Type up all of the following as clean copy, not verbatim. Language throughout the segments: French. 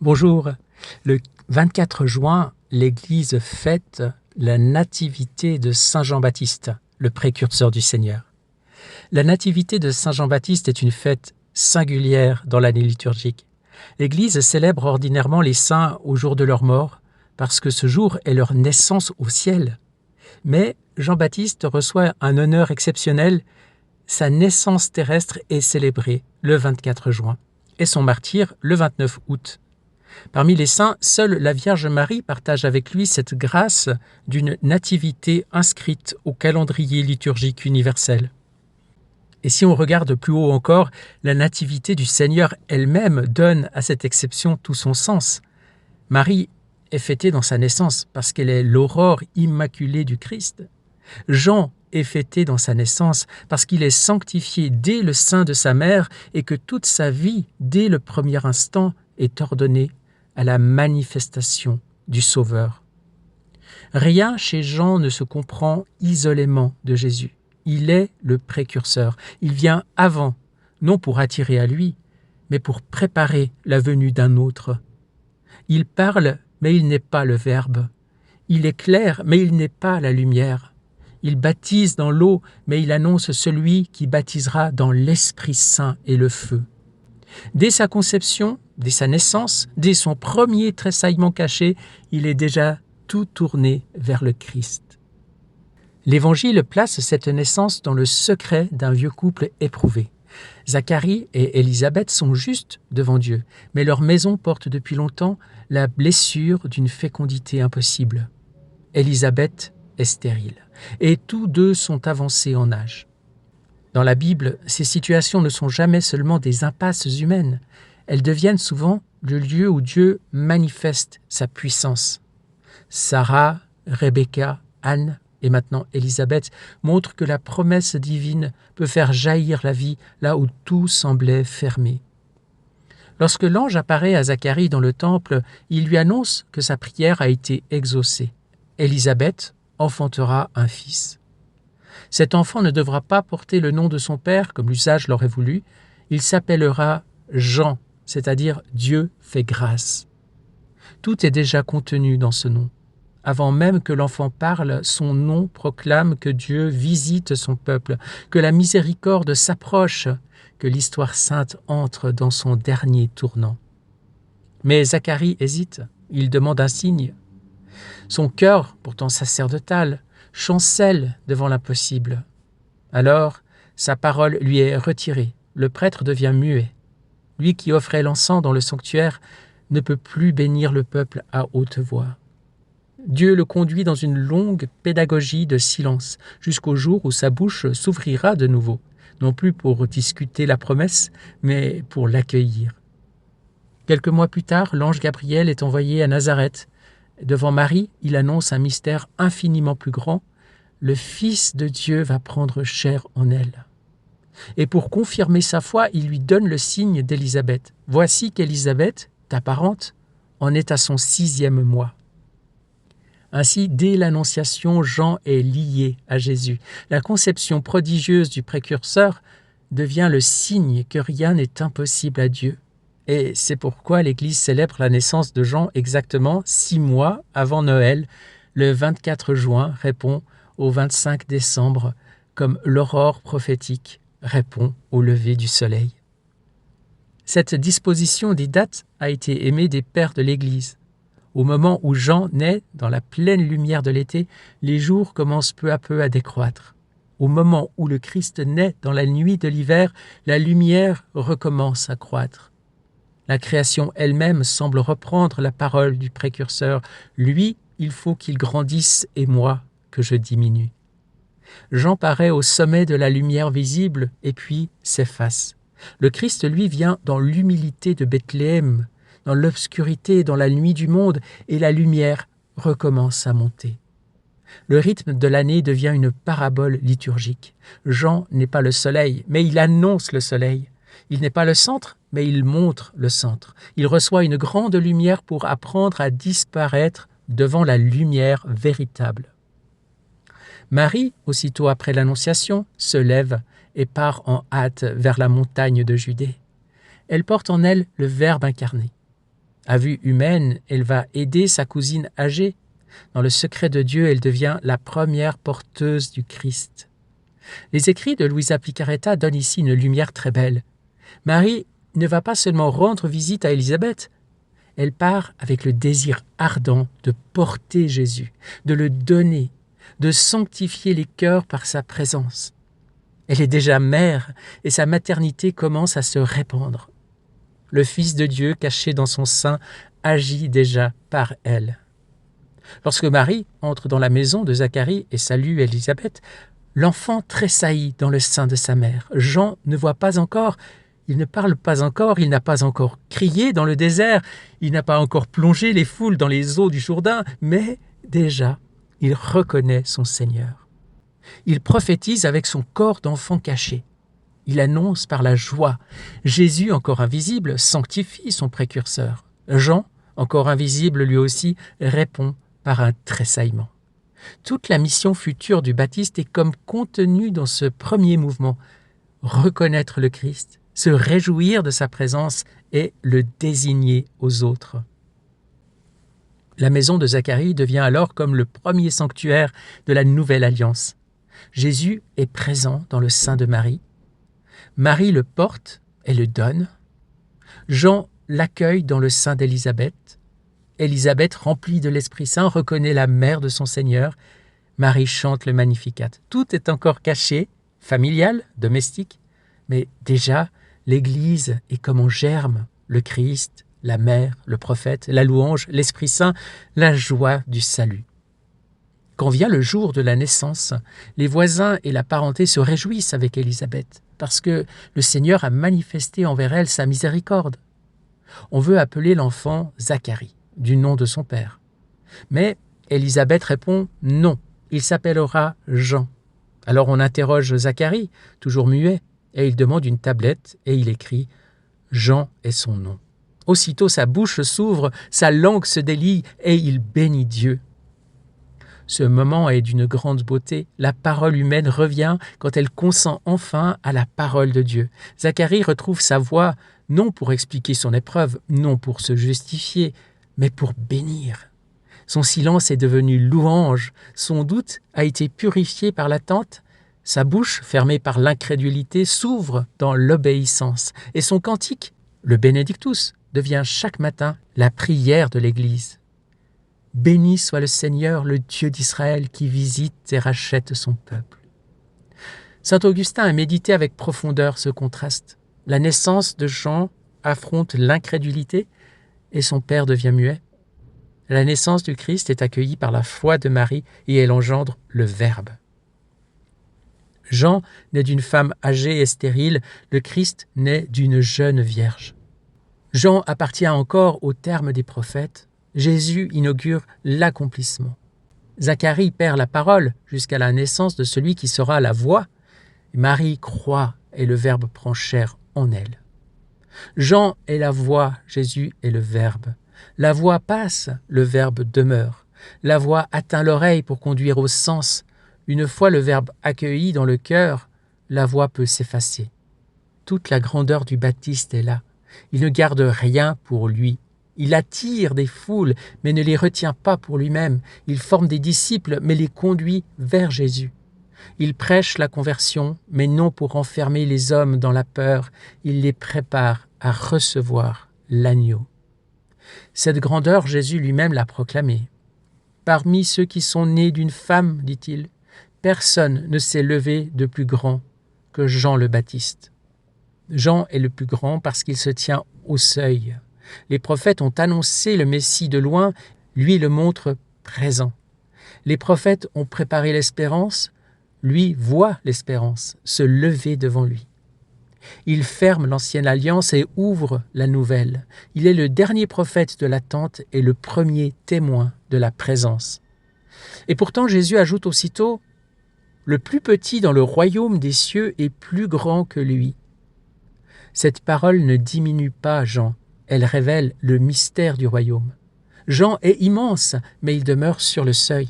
Bonjour. Le 24 juin, l'Église fête la nativité de Saint Jean-Baptiste, le précurseur du Seigneur. La nativité de Saint Jean-Baptiste est une fête singulière dans l'année liturgique. L'Église célèbre ordinairement les saints au jour de leur mort, parce que ce jour est leur naissance au ciel. Mais Jean-Baptiste reçoit un honneur exceptionnel. Sa naissance terrestre est célébrée le 24 juin et son martyre le 29 août. Parmi les saints, seule la Vierge Marie partage avec lui cette grâce d'une nativité inscrite au calendrier liturgique universel. Et si on regarde plus haut encore, la nativité du Seigneur elle-même donne à cette exception tout son sens. Marie est fêtée dans sa naissance parce qu'elle est l'aurore immaculée du Christ. Jean est fêté dans sa naissance parce qu'il est sanctifié dès le sein de sa mère et que toute sa vie, dès le premier instant, est ordonnée à la manifestation du Sauveur. Rien chez Jean ne se comprend isolément de Jésus. Il est le précurseur. Il vient avant, non pour attirer à lui, mais pour préparer la venue d'un autre. Il parle, mais il n'est pas le Verbe. Il éclaire, mais il n'est pas la lumière. Il baptise dans l'eau, mais il annonce celui qui baptisera dans l'Esprit Saint et le feu. Dès sa conception, dès sa naissance, dès son premier tressaillement caché, il est déjà tout tourné vers le Christ. L'Évangile place cette naissance dans le secret d'un vieux couple éprouvé. Zacharie et Élisabeth sont justes devant Dieu, mais leur maison porte depuis longtemps la blessure d'une fécondité impossible. Élisabeth est stérile, et tous deux sont avancés en âge. Dans la Bible, ces situations ne sont jamais seulement des impasses humaines, elles deviennent souvent le lieu où Dieu manifeste sa puissance. Sarah, Rebecca, Anne et maintenant Élisabeth montrent que la promesse divine peut faire jaillir la vie là où tout semblait fermé. Lorsque l'ange apparaît à Zacharie dans le temple, il lui annonce que sa prière a été exaucée. Élisabeth enfantera un fils. Cet enfant ne devra pas porter le nom de son père, comme l'usage l'aurait voulu. Il s'appellera Jean, c'est-à-dire Dieu fait grâce. Tout est déjà contenu dans ce nom. Avant même que l'enfant parle, son nom proclame que Dieu visite son peuple, que la miséricorde s'approche, que l'histoire sainte entre dans son dernier tournant. Mais Zacharie hésite, il demande un signe. Son cœur, pourtant sacerdotal, chancelle devant l'impossible. Alors, sa parole lui est retirée, le prêtre devient muet. Lui qui offrait l'encens dans le sanctuaire ne peut plus bénir le peuple à haute voix. Dieu le conduit dans une longue pédagogie de silence, jusqu'au jour où sa bouche s'ouvrira de nouveau, non plus pour discuter la promesse, mais pour l'accueillir. Quelques mois plus tard, l'ange Gabriel est envoyé à Nazareth. Devant Marie, il annonce un mystère infiniment plus grand. Le Fils de Dieu va prendre chair en elle. Et pour confirmer sa foi, il lui donne le signe d'Élisabeth. Voici qu'Élisabeth, ta parente, en est à son 6e mois. Ainsi, dès l'Annonciation, Jean est lié à Jésus. La conception prodigieuse du précurseur devient le signe que rien n'est impossible à Dieu. Et c'est pourquoi l'Église célèbre la naissance de Jean exactement 6 mois avant Noël. Le 24 juin répond au 25 décembre, comme l'aurore prophétique répond au lever du soleil. Cette disposition des dates a été aimée des pères de l'Église. Au moment où Jean naît, dans la pleine lumière de l'été, les jours commencent peu à peu à décroître. Au moment où le Christ naît, dans la nuit de l'hiver, la lumière recommence à croître. La création elle-même semble reprendre la parole du précurseur. Lui, il faut qu'il grandisse et moi, que je diminue. Jean paraît au sommet de la lumière visible et puis s'efface. Le Christ, lui, vient dans l'humilité de Bethléem, dans l'obscurité, dans la nuit du monde, et la lumière recommence à monter. Le rythme de l'année devient une parabole liturgique. Jean n'est pas le soleil, mais il annonce le soleil. Il n'est pas le centre, mais il montre le centre. Il reçoit une grande lumière pour apprendre à disparaître devant la lumière véritable. Marie, aussitôt après l'Annonciation, se lève et part en hâte vers la montagne de Judée. Elle porte en elle le Verbe incarné. À vue humaine, elle va aider sa cousine âgée. Dans le secret de Dieu, elle devient la première porteuse du Christ. Les écrits de Luisa Picaretta donnent ici une lumière très belle. Marie ne va pas seulement rendre visite à Élisabeth, elle part avec le désir ardent de porter Jésus, de le donner, de sanctifier les cœurs par sa présence. Elle est déjà mère et sa maternité commence à se répandre. Le Fils de Dieu caché dans son sein agit déjà par elle. Lorsque Marie entre dans la maison de Zacharie et salue Élisabeth, l'enfant tressaillit dans le sein de sa mère. Jean ne voit pas encore, il ne parle pas encore, il n'a pas encore crié dans le désert, il n'a pas encore plongé les foules dans les eaux du Jourdain, mais déjà, il reconnaît son Seigneur. Il prophétise avec son corps d'enfant caché. Il annonce par la joie. Jésus, encore invisible, sanctifie son précurseur. Jean, encore invisible lui aussi, répond par un tressaillement. Toute la mission future du Baptiste est comme contenue dans ce premier mouvement. Reconnaître le Christ, se réjouir de sa présence et le désigner aux autres. La maison de Zacharie devient alors comme le premier sanctuaire de la nouvelle alliance. Jésus est présent dans le sein de Marie. Marie le porte et le donne. Jean l'accueille dans le sein d'Élisabeth. Élisabeth, remplie de l'Esprit Saint, reconnaît la mère de son Seigneur. Marie chante le Magnificat. Tout est encore caché, familial, domestique, mais déjà, l'Église est comme en germe, le Christ, la mère, le prophète, la louange, l'Esprit Saint, la joie du salut. Quand vient le jour de la naissance, les voisins et la parenté se réjouissent avec Élisabeth, parce que le Seigneur a manifesté envers elle sa miséricorde. On veut appeler l'enfant Zacharie, du nom de son père. Mais Élisabeth répond « Non, il s'appellera Jean ». Alors on interroge Zacharie, toujours muet, et il demande une tablette et il écrit « Jean est son nom ». Aussitôt sa bouche s'ouvre, sa langue se délie et il bénit Dieu. Ce moment est d'une grande beauté. La parole humaine revient quand elle consent enfin à la parole de Dieu. Zacharie retrouve sa voix, non pour expliquer son épreuve, non pour se justifier, mais pour bénir. Son silence est devenu louange, son doute a été purifié par l'attente, sa bouche, fermée par l'incrédulité, s'ouvre dans l'obéissance, et son cantique, le Benedictus, devient chaque matin la prière de l'Église. Béni soit le Seigneur, le Dieu d'Israël, qui visite et rachète son peuple. Saint Augustin a médité avec profondeur ce contraste. La naissance de Jean affronte l'incrédulité et son père devient muet. La naissance du Christ est accueillie par la foi de Marie et elle engendre le Verbe. Jean naît d'une femme âgée et stérile, le Christ naît d'une jeune vierge. Jean appartient encore au terme des prophètes, Jésus inaugure l'accomplissement. Zacharie perd la parole jusqu'à la naissance de celui qui sera la voix. Marie croit et le Verbe prend chair en elle. Jean est la voix, Jésus est le Verbe. La voix passe, le Verbe demeure. La voix atteint l'oreille pour conduire au sens. Une fois le Verbe accueilli dans le cœur, la voix peut s'effacer. Toute la grandeur du Baptiste est là. Il ne garde rien pour lui. Il attire des foules, mais ne les retient pas pour lui-même. Il forme des disciples, mais les conduit vers Jésus. Il prêche la conversion, mais non pour enfermer les hommes dans la peur. Il les prépare à recevoir l'agneau. Cette grandeur, Jésus lui-même l'a proclamée. « Parmi ceux qui sont nés d'une femme, dit-il, personne ne s'est levé de plus grand que Jean le Baptiste. » Jean est le plus grand parce qu'il se tient au seuil. Les prophètes ont annoncé le Messie de loin, lui le montre présent. Les prophètes ont préparé l'espérance, lui voit l'espérance se lever devant lui. Il ferme l'ancienne alliance et ouvre la nouvelle. Il est le dernier prophète de l'attente et le premier témoin de la présence. Et pourtant Jésus ajoute aussitôt « Le plus petit dans le royaume des cieux est plus grand que lui ». Cette parole ne diminue pas Jean, elle révèle le mystère du royaume. Jean est immense, mais il demeure sur le seuil.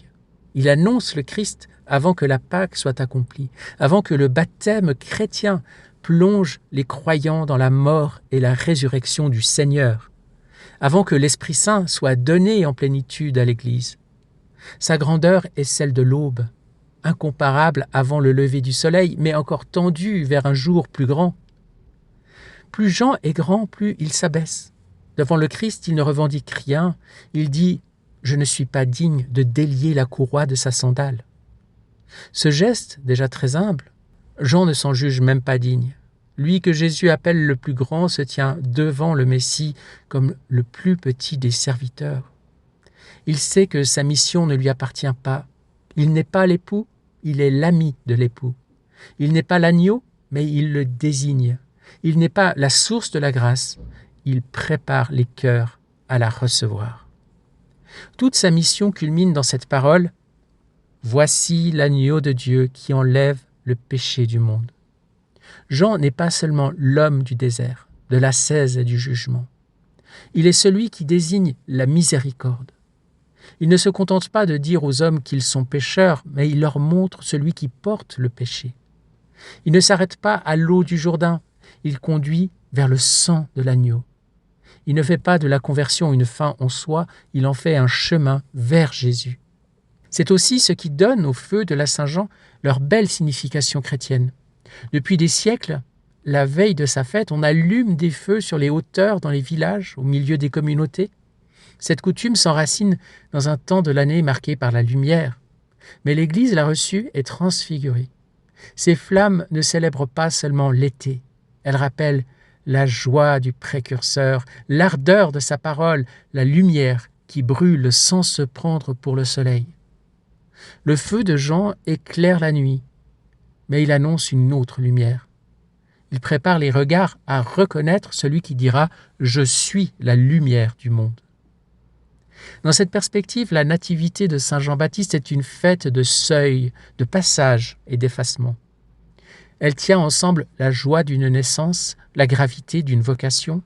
Il annonce le Christ avant que la Pâque soit accomplie, avant que le baptême chrétien plonge les croyants dans la mort et la résurrection du Seigneur. avant que l'Esprit Saint soit donné en plénitude à l'Église. Sa grandeur est celle de l'aube, incomparable avant le lever du soleil, mais encore tendue vers un jour plus grand. Plus Jean est grand, plus il s'abaisse. Devant le Christ, il ne revendique rien. Il dit « Je ne suis pas digne de délier la courroie de sa sandale ». Ce geste, déjà très humble, Jean ne s'en juge même pas digne. Lui que Jésus appelle le plus grand se tient devant le Messie comme le plus petit des serviteurs. Il sait que sa mission ne lui appartient pas. Il n'est pas l'époux, il est l'ami de l'époux. Il n'est pas l'agneau, mais il le désigne. Il n'est pas la source de la grâce, il prépare les cœurs à la recevoir. Toute sa mission culmine dans cette parole « Voici l'agneau de Dieu qui enlève le péché du monde ». Jean n'est pas seulement l'homme du désert, de l'ascèse et du jugement. Il est celui qui désigne la miséricorde. Il ne se contente pas de dire aux hommes qu'ils sont pécheurs, mais il leur montre celui qui porte le péché. Il ne s'arrête pas à l'eau du Jourdain, il conduit vers le sang de l'agneau. Il ne fait pas de la conversion une fin en soi, il en fait un chemin vers Jésus. C'est aussi ce qui donne aux feux de la Saint-Jean leur belle signification chrétienne. Depuis des siècles, la veille de sa fête, on allume des feux sur les hauteurs dans les villages, au milieu des communautés. Cette coutume s'enracine dans un temps de l'année marqué par la lumière. Mais l'Église l'a reçue et transfigurée. Ces flammes ne célèbrent pas seulement l'été. Elles rappellent la joie du précurseur, l'ardeur de sa parole, la lumière qui brûle sans se prendre pour le soleil. Le feu de Jean éclaire la nuit, mais il annonce une autre lumière. Il prépare les regards à reconnaître celui qui dira « Je suis la lumière du monde ». Dans cette perspective, la nativité de Saint Jean-Baptiste est une fête de seuil, de passage et d'effacement. Elle tient ensemble la joie d'une naissance, la gravité d'une vocation,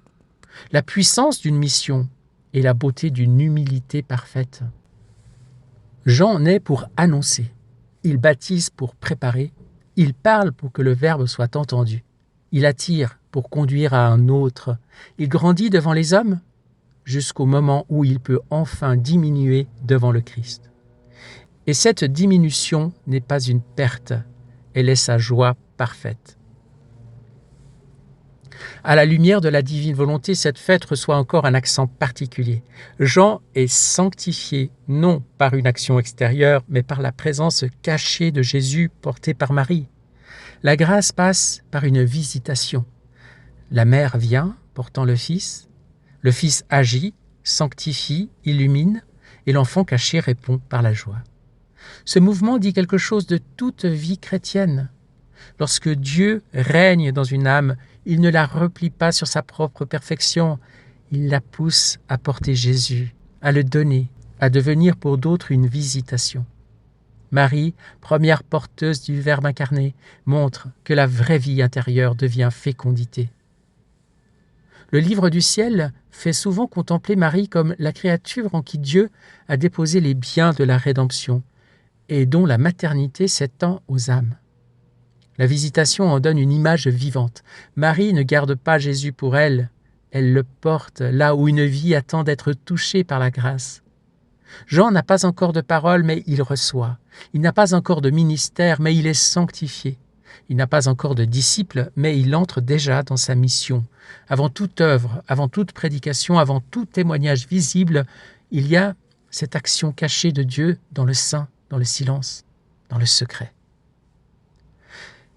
la puissance d'une mission et la beauté d'une humilité parfaite. Jean naît pour annoncer, il baptise pour préparer, il parle pour que le Verbe soit entendu, il attire pour conduire à un autre, il grandit devant les hommes jusqu'au moment où il peut enfin diminuer devant le Christ. Et cette diminution n'est pas une perte, elle est sa joie parfaite. À la lumière de la divine volonté, cette fête reçoit encore un accent particulier. Jean est sanctifié, non par une action extérieure, mais par la présence cachée de Jésus portée par Marie. La grâce passe par une visitation. La mère vient, portant le Fils agit, sanctifie, illumine, et l'enfant caché répond par la joie. Ce mouvement dit quelque chose de toute vie chrétienne. Lorsque Dieu règne dans une âme, il ne la replie pas sur sa propre perfection, il la pousse à porter Jésus, à le donner, à devenir pour d'autres une visitation. Marie, première porteuse du Verbe incarné, montre que la vraie vie intérieure devient fécondité. Le livre du ciel fait souvent contempler Marie comme la créature en qui Dieu a déposé les biens de la rédemption et dont la maternité s'étend aux âmes. La visitation en donne une image vivante. Marie ne garde pas Jésus pour elle, elle le porte là où une vie attend d'être touchée par la grâce. Jean n'a pas encore de parole, mais il reçoit. Il n'a pas encore de ministère, mais il est sanctifié. Il n'a pas encore de disciples, mais il entre déjà dans sa mission. Avant toute œuvre, avant toute prédication, avant tout témoignage visible, il y a cette action cachée de Dieu dans le sein, dans le silence, dans le secret.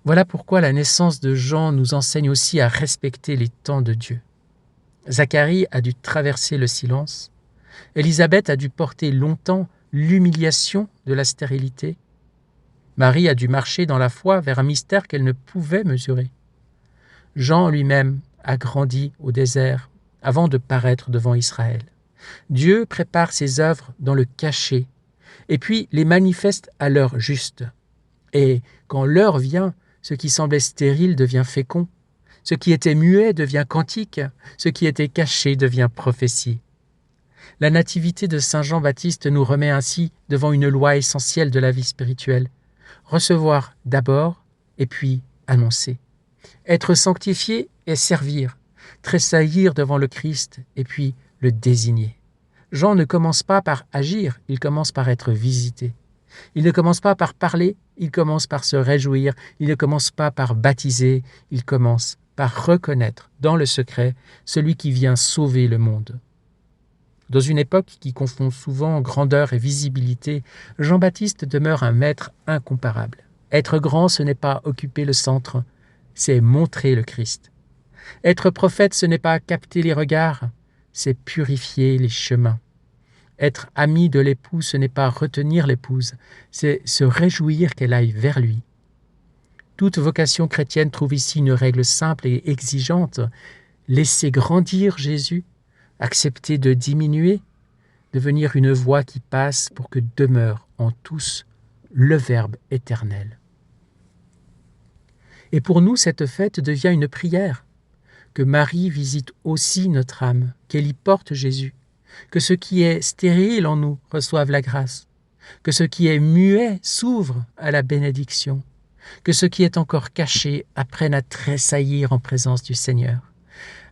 Voilà pourquoi la naissance de Jean nous enseigne aussi à respecter les temps de Dieu. Zacharie a dû traverser le silence. Élisabeth a dû porter longtemps l'humiliation de la stérilité. Marie a dû marcher dans la foi vers un mystère qu'elle ne pouvait mesurer. Jean lui-même a grandi au désert avant de paraître devant Israël. Dieu prépare ses œuvres dans le cachet et puis les manifeste à l'heure juste. Et quand l'heure vient, ce qui semblait stérile devient fécond, ce qui était muet devient cantique, ce qui était caché devient prophétie. La nativité de Saint Jean-Baptiste nous remet ainsi devant une loi essentielle de la vie spirituelle. Recevoir d'abord et puis annoncer. Être sanctifié et servir. Tressaillir devant le Christ et puis le désigner. Jean ne commence pas par agir, il commence par être visité. Il ne commence pas par parler, il commence par se réjouir. Il ne commence pas par baptiser, il commence par reconnaître dans le secret celui qui vient sauver le monde. Dans une époque qui confond souvent grandeur et visibilité, Jean-Baptiste demeure un maître incomparable. Être grand, ce n'est pas occuper le centre, c'est montrer le Christ. Être prophète, ce n'est pas capter les regards, c'est purifier les chemins. Être ami de l'époux, ce n'est pas retenir l'épouse, c'est se réjouir qu'elle aille vers lui. Toute vocation chrétienne trouve ici une règle simple et exigeante. Laisser grandir Jésus, accepter de diminuer, devenir une voix qui passe pour que demeure en tous le Verbe éternel. Et pour nous, cette fête devient une prière, que Marie visite aussi notre âme, qu'elle y porte Jésus, que ce qui est stérile en nous reçoive la grâce, que ce qui est muet s'ouvre à la bénédiction, que ce qui est encore caché apprenne à tressaillir en présence du Seigneur.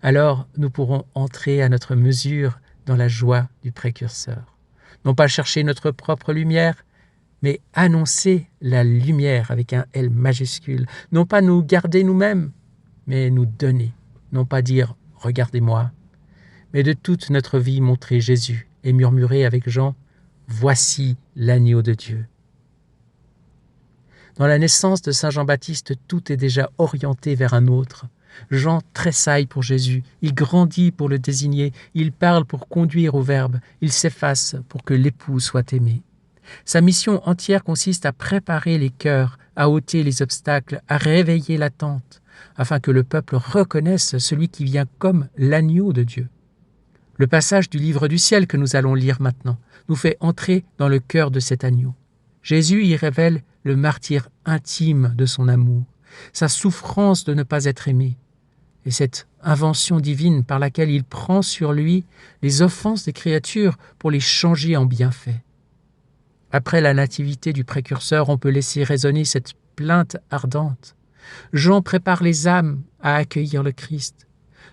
Alors nous pourrons entrer à notre mesure dans la joie du précurseur. Non pas chercher notre propre lumière, mais annoncer la lumière avec un L majuscule. Non pas nous garder nous-mêmes, mais nous donner. Non pas dire « regardez-moi », mais de toute notre vie montrer Jésus et murmurer avec Jean « Voici l'agneau de Dieu ». Dans la naissance de Saint Jean-Baptiste, tout est déjà orienté vers un autre. Jean tressaille pour Jésus, il grandit pour le désigner, il parle pour conduire au Verbe, il s'efface pour que l'époux soit aimé. Sa mission entière consiste à préparer les cœurs, à ôter les obstacles, à réveiller l'attente, afin que le peuple reconnaisse celui qui vient comme l'agneau de Dieu. Le passage du livre du ciel que nous allons lire maintenant nous fait entrer dans le cœur de cet agneau. Jésus y révèle le martyre intime de son amour, sa souffrance de ne pas être aimé, et cette invention divine par laquelle il prend sur lui les offenses des créatures pour les changer en bienfaits. Après la nativité du précurseur, on peut laisser résonner cette plainte ardente. Jean prépare les âmes à accueillir le Christ.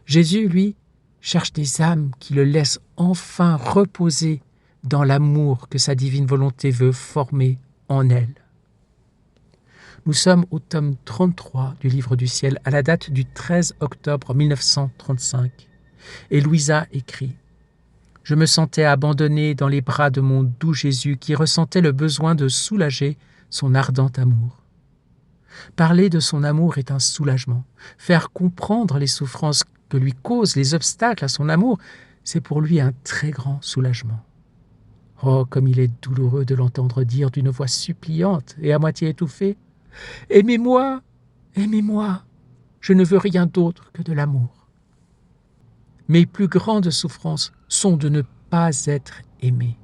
Jésus, lui, cherche des âmes qui le laissent enfin reposer dans l'amour que sa divine volonté veut former en elles. Nous sommes au tome 33 du Livre du Ciel, à la date du 13 octobre 1935. Et Louisa écrit « Je me sentais abandonnée dans les bras de mon doux Jésus qui ressentait le besoin de soulager son ardent amour. » Parler de son amour est un soulagement. Faire comprendre les souffrances que lui causent les obstacles à son amour, c'est pour lui un très grand soulagement. Oh, comme il est douloureux de l'entendre dire d'une voix suppliante et à moitié étouffée « Aimez-moi, aimez-moi, je ne veux rien d'autre que de l'amour. » Mes plus grandes souffrances sont de ne pas être aimé.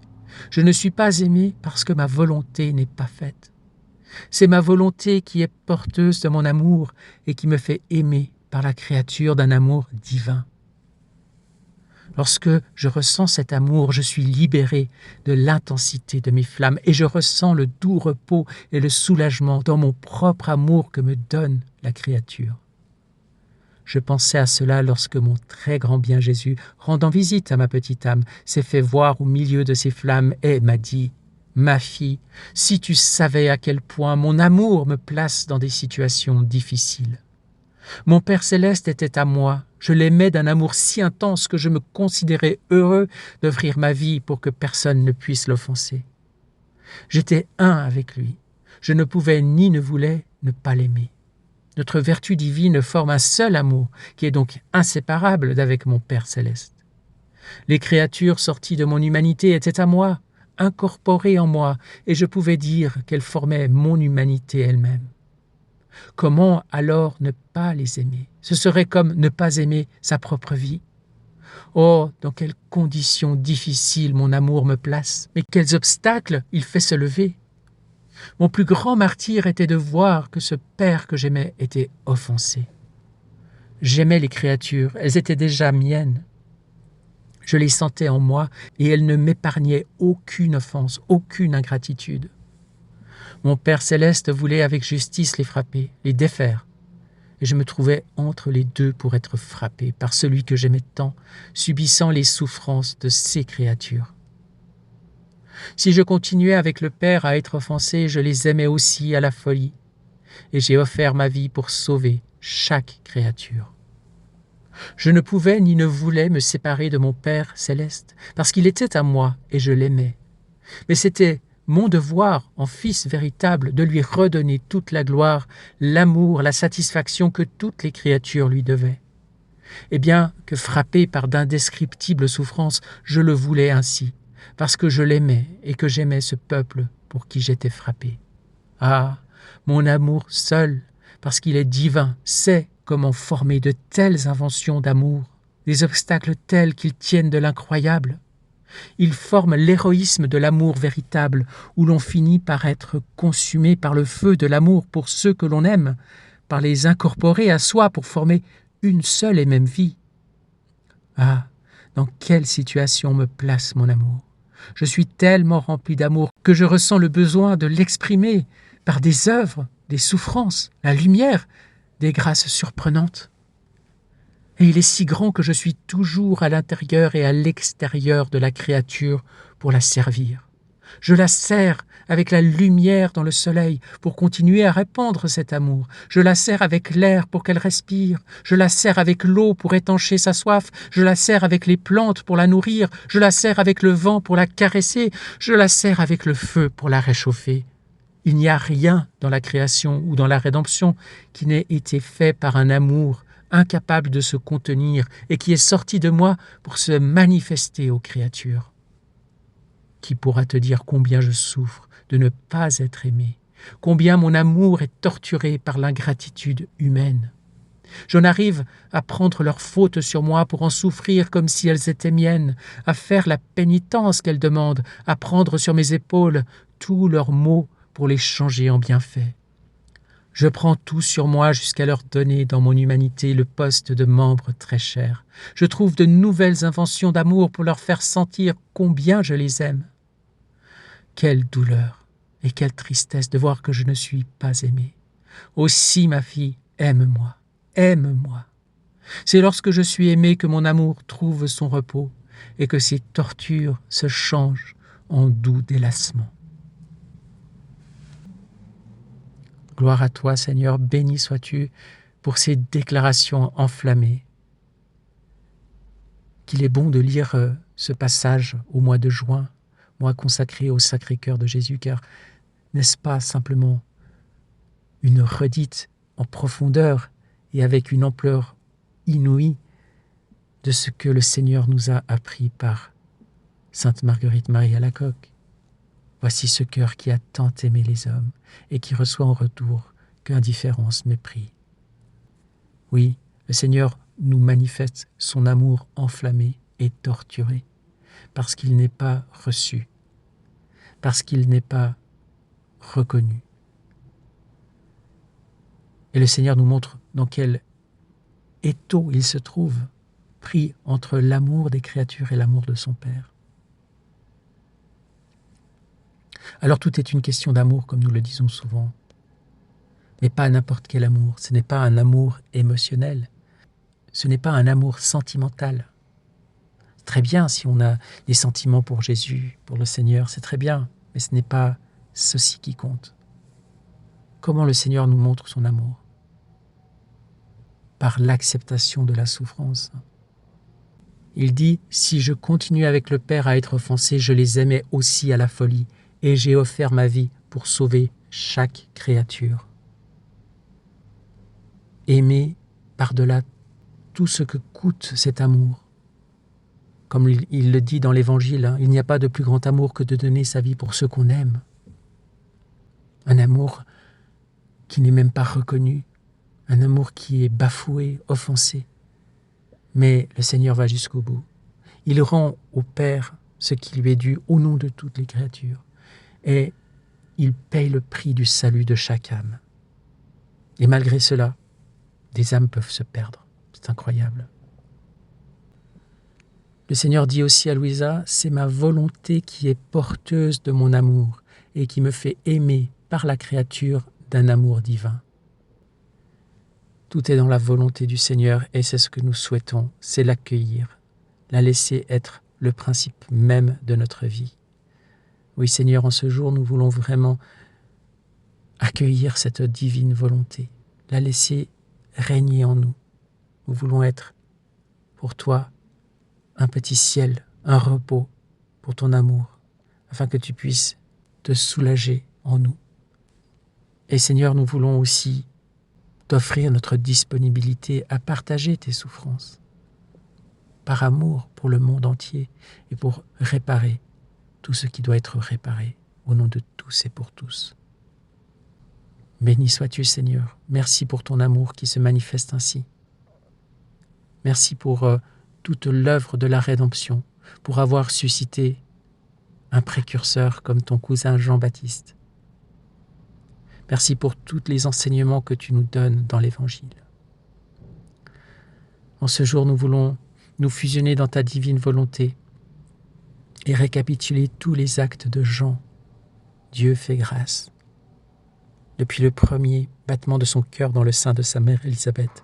Je ne suis pas aimé parce que ma volonté n'est pas faite. C'est ma volonté qui est porteuse de mon amour et qui me fait aimer par la créature d'un amour divin. Lorsque je ressens cet amour, je suis libéré de l'intensité de mes flammes et je ressens le doux repos et le soulagement dans mon propre amour que me donne la créature. Je pensais à cela lorsque mon très grand bien Jésus, rendant visite à ma petite âme, s'est fait voir au milieu de ces flammes et m'a dit « Ma fille, si tu savais à quel point mon amour me place dans des situations difficiles. Mon Père céleste était à moi, je l'aimais d'un amour si intense que je me considérais heureux d'offrir ma vie pour que personne ne puisse l'offenser. J'étais un avec lui, je ne pouvais ni ne voulais ne pas l'aimer. Notre vertu divine forme un seul amour, qui est donc inséparable d'avec mon Père céleste. Les créatures sorties de mon humanité étaient à moi, incorporées en moi, et je pouvais dire qu'elles formaient mon humanité elle-même. Comment alors ne pas les aimer? Ce serait comme ne pas aimer sa propre vie. Oh, dans quelles conditions difficiles mon amour me place, mais quels obstacles il fait se lever. Mon plus grand martyre était de voir que ce Père que j'aimais était offensé. J'aimais les créatures, elles étaient déjà miennes. Je les sentais en moi et elles ne m'épargnaient aucune offense, aucune ingratitude. Mon Père céleste voulait avec justice les frapper, les défaire. et je me trouvais entre les deux pour être frappé par celui que j'aimais tant, subissant les souffrances de ces créatures. Si je continuais avec le Père à être offensé, je les aimais aussi à la folie, et j'ai offert ma vie pour sauver chaque créature. Je ne pouvais ni ne voulais me séparer de mon Père céleste, parce qu'il était à moi et je l'aimais. Mais c'était mon devoir, en fils véritable, de lui redonner toute la gloire, l'amour, la satisfaction que toutes les créatures lui devaient. Et bien que frappé par d'indescriptibles souffrances, je le voulais ainsi, parce que je l'aimais et que j'aimais ce peuple pour qui j'étais frappé. Ah, mon amour seul, parce qu'il est divin, sait comment former de telles inventions d'amour, des obstacles tels qu'ils tiennent de l'incroyable. Il forme l'héroïsme de l'amour véritable, où l'on finit par être consumé par le feu de l'amour pour ceux que l'on aime, par les incorporer à soi pour former une seule et même vie. Ah, dans quelle situation me place mon amour? Je suis tellement rempli d'amour que je ressens le besoin de l'exprimer par des œuvres, des souffrances, la lumière, des grâces surprenantes. Et il est si grand que je suis toujours à l'intérieur et à l'extérieur de la créature pour la servir. Je la sers avec la lumière dans le soleil pour continuer à répandre cet amour. Je la sers avec l'air pour qu'elle respire. Je la sers avec l'eau pour étancher sa soif. Je la sers avec les plantes pour la nourrir. Je la sers avec le vent pour la caresser. Je la sers avec le feu pour la réchauffer. Il n'y a rien dans la création ou dans la rédemption qui n'ait été fait par un amour incapable de se contenir et qui est sorti de moi pour se manifester aux créatures. Qui pourra te dire combien je souffre de ne pas être aimé, combien mon amour est torturé par l'ingratitude humaine. J'en arrive à prendre leurs fautes sur moi pour en souffrir comme si elles étaient miennes, à faire la pénitence qu'elles demandent, à prendre sur mes épaules tous leurs maux pour les changer en bienfaits. Je prends tout sur moi jusqu'à leur donner dans mon humanité le poste de membre très cher. Je trouve de nouvelles inventions d'amour pour leur faire sentir combien je les aime. Quelle douleur et quelle tristesse de voir que je ne suis pas aimé. Aussi, ma fille, aime-moi, aime-moi. C'est lorsque je suis aimé que mon amour trouve son repos et que ses tortures se changent en doux délassement. Gloire à toi, Seigneur, béni sois-tu pour ces déclarations enflammées. Qu'il est bon de lire ce passage au mois de juin, mois consacré au Sacré-Cœur de Jésus, car n'est-ce pas simplement une redite en profondeur et avec une ampleur inouïe de ce que le Seigneur nous a appris par Sainte Marguerite Marie Alacoque. Voici ce cœur qui a tant aimé les hommes et qui reçoit en retour qu'indifférence, mépris. Oui, le Seigneur nous manifeste son amour enflammé et torturé parce qu'il n'est pas reçu, parce qu'il n'est pas reconnu. Et le Seigneur nous montre dans quel étau il se trouve, pris entre l'amour des créatures et l'amour de son Père. Alors tout est une question d'amour, comme nous le disons souvent. Mais pas n'importe quel amour. Ce n'est pas un amour émotionnel. Ce n'est pas un amour sentimental. C'est très bien si on a des sentiments pour Jésus, pour le Seigneur, c'est très bien. Mais ce n'est pas ceci qui compte. Comment le Seigneur nous montre son amour? Par l'acceptation de la souffrance. Il dit « Si je continue avec le Père à être offensé, je les aimais aussi à la folie. Et j'ai offert ma vie pour sauver chaque créature. » Aimer par-delà tout ce que coûte cet amour. Comme il le dit dans l'Évangile, il n'y a pas de plus grand amour que de donner sa vie pour ceux qu'on aime. Un amour qui n'est même pas reconnu, un amour qui est bafoué, offensé. Mais le Seigneur va jusqu'au bout. Il rend au Père ce qui lui est dû au nom de toutes les créatures. Et il paye le prix du salut de chaque âme. Et malgré cela, des âmes peuvent se perdre. C'est incroyable. Le Seigneur dit aussi à Louisa, « C'est ma volonté qui est porteuse de mon amour et qui me fait aimer par la créature d'un amour divin. » Tout est dans la volonté du Seigneur et c'est ce que nous souhaitons, c'est l'accueillir, la laisser être le principe même de notre vie. Oui Seigneur, en ce jour, nous voulons vraiment accueillir cette divine volonté, la laisser régner en nous. Nous voulons être pour toi un petit ciel, un repos pour ton amour, afin que tu puisses te soulager en nous. Et Seigneur, nous voulons aussi t'offrir notre disponibilité à partager tes souffrances, par amour pour le monde entier et pour réparer tout ce qui doit être réparé, au nom de tous et pour tous. Béni sois-tu Seigneur, merci pour ton amour qui se manifeste ainsi. Merci pour toute l'œuvre de la rédemption, pour avoir suscité un précurseur comme ton cousin Jean-Baptiste. Merci pour tous les enseignements que tu nous donnes dans l'Évangile. En ce jour, nous voulons nous fusionner dans ta divine volonté et récapituler tous les actes de Jean. Dieu fait grâce. Depuis le premier battement de son cœur dans le sein de sa mère Élisabeth,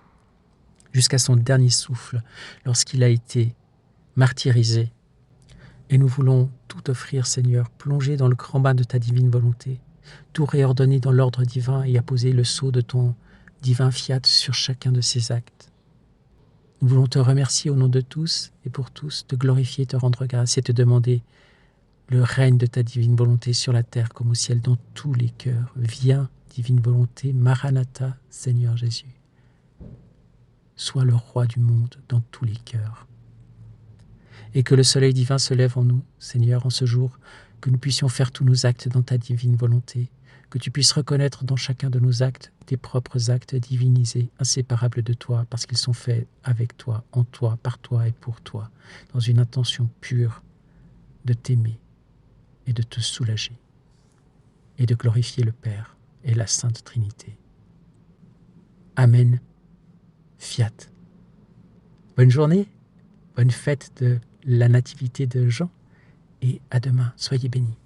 jusqu'à son dernier souffle lorsqu'il a été martyrisé. Et nous voulons tout offrir, Seigneur, plonger dans le grand bain de ta divine volonté, tout réordonner dans l'ordre divin et apposer le sceau de ton divin fiat sur chacun de ces actes. Nous voulons te remercier au nom de tous et pour tous, te glorifier, te rendre grâce et te demander le règne de ta divine volonté sur la terre comme au ciel dans tous les cœurs. Viens, divine volonté, Maranatha, Seigneur Jésus. Sois le roi du monde dans tous les cœurs. Et que le soleil divin se lève en nous, Seigneur, en ce jour, que nous puissions faire tous nos actes dans ta divine volonté, que tu puisses reconnaître dans chacun de nos actes tes propres actes divinisés, inséparables de toi, parce qu'ils sont faits avec toi, en toi, par toi et pour toi, dans une intention pure de t'aimer et de te soulager, et de glorifier le Père et la Sainte Trinité. Amen. Fiat. Bonne journée, bonne fête de la nativité de Jean, et à demain, soyez bénis.